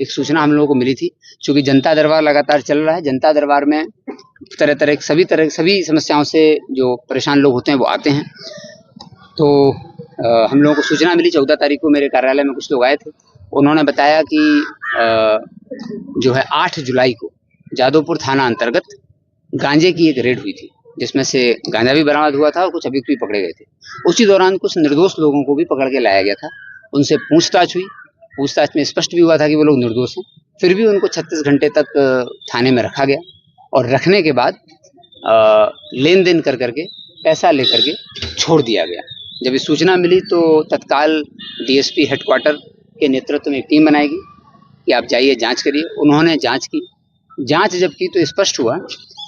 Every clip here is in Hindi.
एक सूचना हम लोगों को मिली थी, चूँकि जनता दरबार लगातार चल रहा है। जनता दरबार में तरह सभी समस्याओं से जो परेशान लोग होते हैं वो आते हैं। तो हम लोगों को सूचना मिली 14 तारीख को मेरे कार्यालय में कुछ लोग आए थे। उन्होंने बताया कि जो है 8 जुलाई को जादवपुर थाना अंतर्गत गांजे की एक रेड हुई थी, जिसमें से गांजा भी बरामद हुआ था और कुछ अभियुक्त भी पकड़े गए थे। उसी दौरान कुछ निर्दोष लोगों को भी पकड़ के लाया गया था। उनसे पूछताछ हुई। पूछताछ में स्पष्ट भी हुआ था कि वो लोग निर्दोष हैं। फिर भी उनको 36 घंटे तक थाने में रखा गया और रखने के बाद लेन देन कर करके पैसा लेकर के छोड़ दिया गया। जब ये सूचना मिली तो तत्काल डीएसपी हेडक्वार्टर के नेतृत्व में एक टीम बनाई गई कि आप जाइए जांच करिए। उन्होंने जांच की। जांच जब की तो स्पष्ट हुआ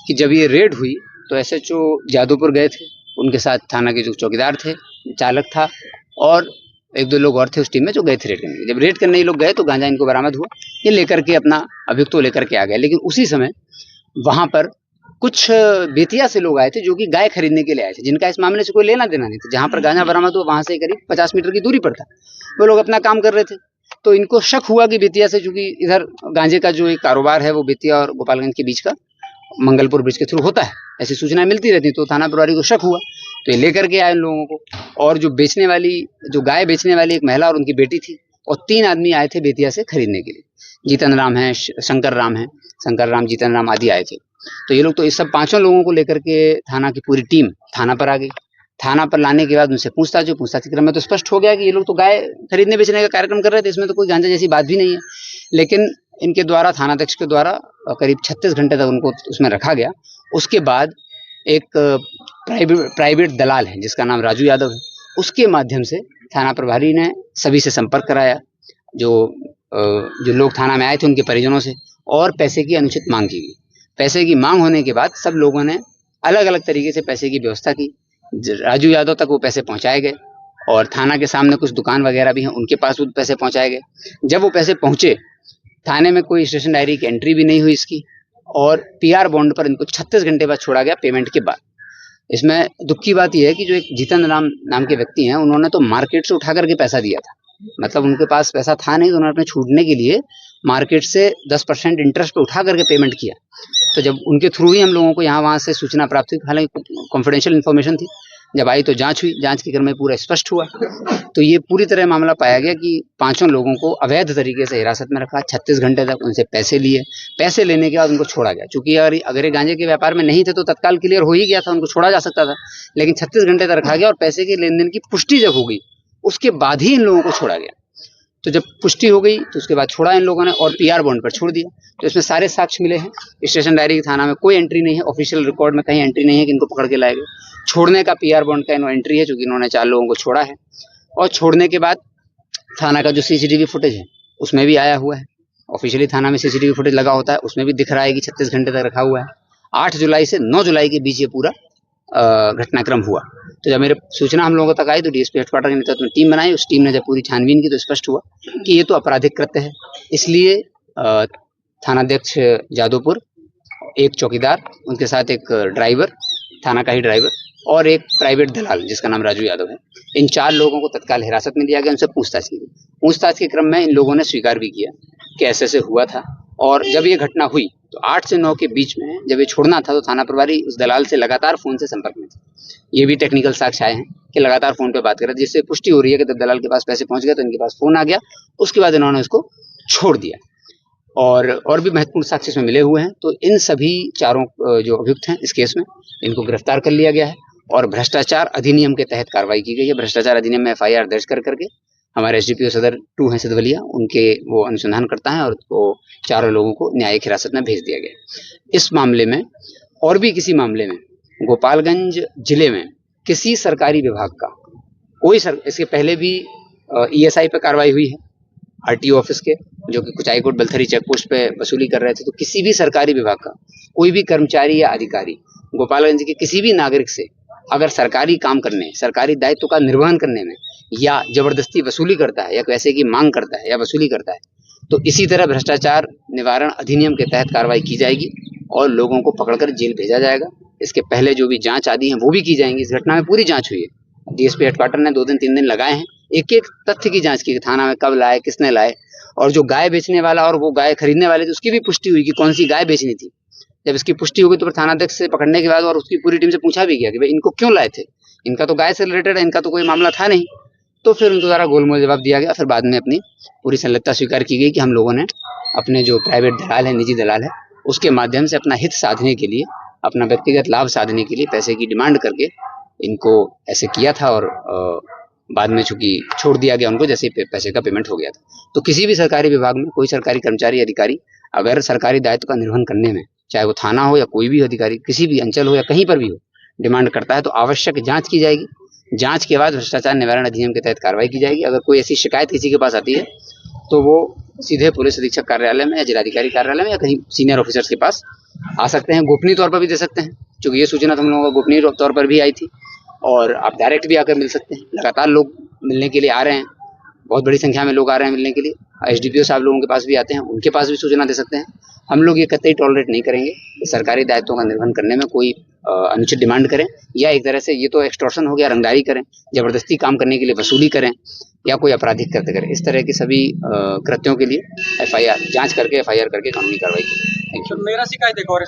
कि जब ये रेड हुई तो एसएचओ जादवपुर गए थे, उनके साथ थाना के जो चौकीदार थे, चालक था और 1-2 लोग और थे उस टीम में जो गए थे रेड करने। जब रेड करने ये लोग गए तो गांजा इनको बरामद हुआ। ये लेकर के अपना अभियुक्त लेकर के आ गए। लेकिन उसी समय वहां पर कुछ बेतिया से लोग आए थे जो कि गाय खरीदने के लिए आए थे, जिनका इस मामले से कोई लेना देना नहीं था। जहां पर गांजा बरामद हुआ वहां से करीब 50 मीटर की दूरी पर था। वो लोग अपना काम कर रहे थे। तो इनको शक हुआ कि बेतिया से, चूंकि इधर गांजे का जो एक कारोबार है वो बेतिया और गोपालगंज के बीच का मंगलपुर ब्रिज के थ्रू होता है, ऐसी सूचनाएं मिलती रहती। तो थाना प्रभारी को शक हुआ तो ये लेकर के आए उन लोगों को। और जो गाय बेचने वाली एक महिला और उनकी बेटी थी और 3 आदमी आए थे बेतिया से खरीदने के लिए। जीतन राम है, शंकर राम, जीतन राम आदि आए थे। तो ये लोग तो इस सब 5 लोगों को लेकर के थाना की पूरी टीम थाना पर आ गई। थाना पर लाने के बाद उनसे पूछताछ के क्रम में तो स्पष्ट हो गया कि ये लोग तो गाय खरीदने बेचने का कार्यक्रम कर रहे थे, इसमें तो कोई गांजा जैसी बात भी नहीं है। लेकिन इनके द्वारा, थानाध्यक्ष के द्वारा करीब 36 घंटे तक उनको उसमें रखा गया। उसके बाद एक प्राइवेट दलाल है जिसका नाम राजू यादव है, उसके माध्यम से थाना प्रभारी ने सभी से संपर्क कराया, जो लोग थाना में आए थे उनके परिजनों से, और पैसे की अनुचित मांग की गई। पैसे की मांग होने के बाद सब लोगों ने अलग अलग तरीके से पैसे की व्यवस्था की। राजू यादव तक वो पैसे पहुंचाए गए और थाना के सामने कुछ दुकान वगैरह भी हैं, उनके पास वो पैसे पहुंचाए गए। जब वो पैसे पहुंचे, थाने में कोई स्टेशन डायरी की एंट्री भी नहीं हुई इसकी, और पीआर बॉन्ड पर इनको 36 घंटे बाद छोड़ा गया पेमेंट के बाद। इसमें दुख की बात यह है कि जो एक जीतन राम नाम के व्यक्ति हैं, उन्होंने तो मार्केट से उठा करके पैसा दिया था। मतलब उनके पास पैसा था नहीं, तो उन्होंने अपने छूटने के लिए मार्केट से 10% इंटरेस्ट पे उठा करके पेमेंट किया। तो जब उनके थ्रू ही हम लोगों को यहाँ वहाँ से सूचना प्राप्त हुई, हालांकि कॉन्फिडेंशियल इन्फॉर्मेशन थी, जब आई तो जांच हुई। जांच के क्रम में पूरा स्पष्ट हुआ तो ये पूरी तरह मामला पाया गया कि 5 लोगों को अवैध तरीके से हिरासत में रखा, 36 घंटे तक उनसे पैसे लिए। पैसे लेने के बाद उनको छोड़ा गया। चूंकि अगर ये गांजे के व्यापार में नहीं थे तो तत्काल क्लियर हो ही गया था, उनको छोड़ा जा सकता था। लेकिन 36 घंटे तक रखा गया और पैसे के लेन देन की पुष्टि जब हो गई उसके बाद ही इन लोगों को छोड़ा गया। तो जब पुष्टि हो गई तो उसके बाद छोड़ा इन लोगों ने और पीआर बॉन्ड पर छोड़ दिया। तो इसमें सारे साक्ष्य मिले हैं। स्टेशन डायरी की थाना में कोई एंट्री नहीं है, ऑफिशियल रिकॉर्ड में कहीं एंट्री नहीं है कि इनको पकड़ के लाए गए। छोड़ने का पीआर बॉन्ड का इन्होंने एंट्री है, चूंकि इन्होंने 4 लोगों को छोड़ा है। और छोड़ने के बाद थाना का जो सीसीटीवी फुटेज है उसमें भी आया हुआ है। ऑफिशियली थाना में सीसीटीवी फुटेज लगा होता है, उसमें भी दिख रहा है कि 36 घंटे तक रखा हुआ है। 8 जुलाई से 9 जुलाई के बीच ये पूरा घटनाक्रम हुआ। तो जब मेरे सूचना हम लोगों तक आई तो डीएसपी हेडक्वार्टर के नेतृत्व में टीम बनाई। उस टीम ने जब पूरी छानबीन की तो स्पष्ट हुआ कि ये तो आपराधिक कृत्य है। इसलिए थानाध्यक्ष जादवपुर, एक चौकीदार, उनके साथ एक ड्राइवर, थाना का ही ड्राइवर, और एक प्राइवेट दलाल जिसका नाम राजू यादव है, इन 4 लोगों को तत्काल हिरासत में लिया गया। उनसे पूछताछ की गई। पूछताछ के क्रम में इन लोगों ने स्वीकार भी किया कि ऐसे हुआ था। और जब ये घटना हुई तो 8 से 9 के बीच में जब ये छोड़ना था तो थाना प्रभारी उस दलाल से लगातार फोन से संपर्क में थे। ये भी टेक्निकल साक्ष्य आए हैं कि लगातार फोन पे बात कर रहे थे, जिससे पुष्टि हो रही है कि जब दलाल के पास पैसे पहुंच गए तो इनके पास फोन आ गया। उसके बाद इन्होंने उसको छोड़ दिया। और भी महत्वपूर्ण साक्ष्य इसमें मिले हुए हैं। तो इन सभी 4 जो अभियुक्त हैं इस केस में, इनको गिरफ्तार कर लिया गया है और भ्रष्टाचार अधिनियम के तहत कार्रवाई की गई है। भ्रष्टाचार अधिनियम में एफआईआर दर्ज कर करके हमारे एसडीपीओ सदर 2 हैं सिद्धवलिया, उनके वो अनुसंधान करता है और उसको 4 लोगों को न्यायिक हिरासत में भेज दिया गया। इस मामले में और भी किसी मामले में गोपालगंज जिले में किसी सरकारी विभाग का इसके पहले भी ईएसआई पे कार्रवाई हुई है, आरटीओ ऑफिस के, जो कि कुचाईकोट बलथरी चेक पोस्ट पे वसूली कर रहे थे। तो किसी भी सरकारी विभाग का कोई भी कर्मचारी या अधिकारी गोपालगंज के किसी भी नागरिक से अगर सरकारी काम करने, सरकारी दायित्व का निर्वहन करने में या जबरदस्ती वसूली करता है या पैसे की मांग करता है या वसूली करता है तो इसी तरह भ्रष्टाचार निवारण अधिनियम के तहत कार्रवाई की जाएगी और लोगों को पकड़कर जेल भेजा जाएगा। इसके पहले जो भी जांच आदि है वो भी की जाएंगी। इस घटना में पूरी जांच हुई है। डीएसपी हेडक्वार्टर ने 2 दिन 3 दिन लगाए हैं, एक एक तथ्य की जांच की, थाना में कब लाए, किसने लाए, और जो गाय बेचने वाला और वो गाय खरीदने वाले थे उसकी भी पुष्टि हुई कि कौन सी गाय बेचनी थी। जब इसकी पुष्टि हो गई तो फिर थानाध्यक्ष से पकड़ने के बाद और उसकी पूरी टीम से पूछा भी गया कि भाई इनको क्यों लाए थे, इनका तो गाय से रिलेटेड है, इनका तो कोई मामला था नहीं। तो फिर उनको ज़रा गोलमोल जवाब दिया गया। फिर बाद में अपनी पूरी संलिप्तता स्वीकार की गई कि हम लोगों ने अपने जो प्राइवेट दलाल है, निजी दलाल है, उसके माध्यम से अपना हित साधने के लिए, अपना व्यक्तिगत लाभ साधने के लिए पैसे की डिमांड करके इनको ऐसे किया था और बाद में चूंकि छोड़ दिया गया उनको जैसे पैसे का पेमेंट हो गया था। तो किसी भी सरकारी विभाग में कोई सरकारी कर्मचारी अधिकारी अगर सरकारी दायित्व का निर्वहन करने में, चाहे वो थाना हो या कोई भी अधिकारी किसी भी अंचल हो या कहीं पर भी हो, डिमांड करता है तो आवश्यक जांच की जाएगी। जांच के बाद भ्रष्टाचार निवारण अधिनियम के तहत कार्रवाई की जाएगी। अगर कोई ऐसी शिकायत किसी के पास आती है तो वो सीधे पुलिस अधीक्षक कार्यालय में या जिलाधिकारी कार्यालय में या कहीं सीनियर ऑफिसर्स के पास आ सकते हैं। गोपनीय तौर पर भी दे सकते हैं, क्योंकि ये सूचना तो हम लोगों को गोपनीय तौर पर भी आई थी, और आप डायरेक्ट भी आकर मिल सकते हैं। लगातार लोग मिलने के लिए आ रहे हैं, बहुत बड़ी संख्या में लोग आ रहे हैं मिलने के लिए। एसडीपीओ साहब लोगों के पास भी आते हैं, उनके पास भी सूचना दे सकते हैं। हम लोग ये कतई टॉलरेट नहीं करेंगे कि सरकारी दायित्वों का निर्वहन करने में कोई अनुचित डिमांड करें, या एक तरह से ये तो एक्सटॉर्शन हो गया, रंगदारी करें, जबरदस्ती काम करने के लिए वसूली करें, या कोई आपराधिक कृत्य करें। इस तरह के सभी कृत्यों के लिए एफआईआर जांच करके एफआईआर करके कानूनी कार्रवाई की। Thank you. मेरा शिकायत एक और